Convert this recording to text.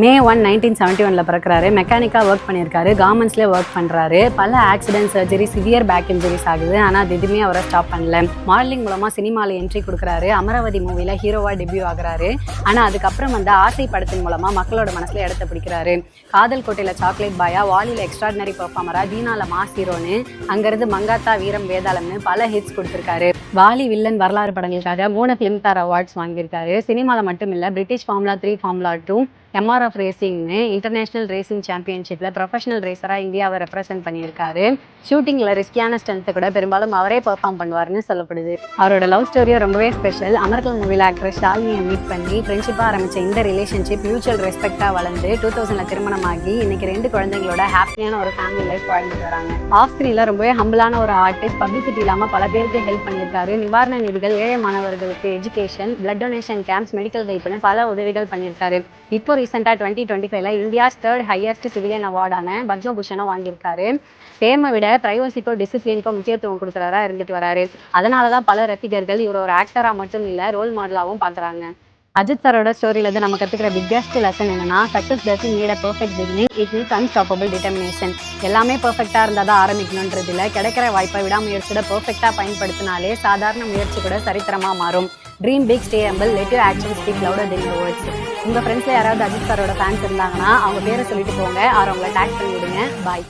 May 1, 1971 பிறக்கிறாரு. மெக்கானிக்காக work பண்ணியிருக்காரு. கார்மெண்ட்ஸ்லேயே work பண்ணுறாரு. பல accident, surgery, severe back injuries ஆகுது. ஆனால் அது எதுவுமே அவரை ஸ்டாப் பண்ணல. மாடலிங் மூலமாக சினிமாவில் என்ட்ரி கொடுக்குறாரு. அமராவதி மூவியில் ஹீரோவாக டெபியூ ஆகுறாரு. ஆனால் அதுக்கப்புறம் ஆசை படத்தின் மூலமாக மக்களோட மனசில் இடத்த பிடிக்கிறாரு. காதல் கோட்டையில் சாக்லேட் பாயா, வாலியில் எக்ஸ்ட்ராடினரி பெர்ஃபார்மரா, தீனால மாஸ் ஹீரோன்னு, அங்கேருந்து மங்காத்தா, வீரம், வேதாளம்னு பல ஹிட்ஸ் கொடுத்துருக்காரு. வாலி வில்லன் வரலாறு படங்களுக்காக 3 ஃபிலிம்ஃபேர் அவார்ட்ஸ் வாங்கியிருக்காரு. சினிமாவில் மட்டும் இல்லை, பிரிட்டிஷ் ஃபார்முலா 3, ஃபார்முலா 2, MRF ரேசிங்னு இன்டர்நேஷனல் ரேசிங் சாம்பியன்ஷிப்பில் ப்ரொஃபஷனல் ரேசராக இந்தியாவை ரெப்ரசென்ட் பண்ணியிருக்காரு. ஷூட்டிங்கில் ரிஸ்கியான ஸ்டண்ட்டை கூட பெரும்பாலும் அவரே பெர்ஃபார்ம் பண்ணுவார்னு சொல்லப்படுது. அவரோட லவ் ஸ்டோரியும் ரொம்பவே ஸ்பெஷல். அமர்கல் மூவியில் ஆக்ட்ரஸ் ஷாலினியை மீட் பண்ணி ஃப்ரெண்ட்ஷிப்பாக ஆரம்பித்த இந்த ரிலேஷன்ஷிப் மியூச்சுவல் ரெஸ்பெக்டாக வளர்ந்து 2000 திருமணமாகி இன்னைக்கு 2 குழந்தைங்களோட ஹாப்பியான ஒரு ஃபேமிலி லைஃப் வாழ்ந்துட்டு வராங்க. ஆஃப் ஸ்க்ரீனில் ரொம்பவே ஹம்பிளான ஒரு ஆர்டிஸ்ட், பப்ளிசிட்டி இல்லாமல் பல பேருக்கு ஹெல்ப் பண்ணியிருக்காரு. நிவாரண நிதிகள், ஏழை மாணவர்களுக்கு education, blood donation camps, medical ஹெல்ப்னு பல உதவிகள் பண்ணியிருக்காரு. இப்போ ரீசெண்டாக 2025 இந்தியாஸ் 3rd ஹையஸ்ட் சிவிலியன் அவார்டான பத்மபூஷனும் வாங்கியிருக்காரு. ஃபேமை விட பிரைவசிக்கோ டிசிப்ளினுக்கோ முக்கியத்துவம் கொடுக்குறதா இருந்துட்டு வராரு. அதனால தான் பல ரசிகர்கள் இவர் ஒரு ஆக்டராக மட்டும் இல்லை, ரோல் மாடலாகவும் பார்க்குறாங்க. அஜித் சாரோட ஸ்டோரியிலேருந்து நம்ம கற்றுக்கிற பிக்கஸ்ட் லெசன் என்னன்னா, success doesn't need a perfect beginning, it needs unstoppable determination. எல்லாமே பெர்ஃபெக்டாக இருந்தால் தான் ஆரம்பிக்கணுன்றது இல்லை, கிடைக்கிற வாய்ப்பை விடாமுயற்சியோட பெர்ஃபெக்டாக பயன்படுத்தினாலே சாதாரண முயற்சி கூட சரித்திரமாக மாறும். Dream big, stay humble, let your actions speak louder than your words. உங்கள் ஃப்ரெண்ட்ஸில் யாராவது அஜித் சாரோட ஃபேன்ஸ் இருந்தாங்கன்னா அவங்க பேரை சொல்லிட்டு போங்க, அவங்கள டேக் பண்ணி விடுங்க. பாய்.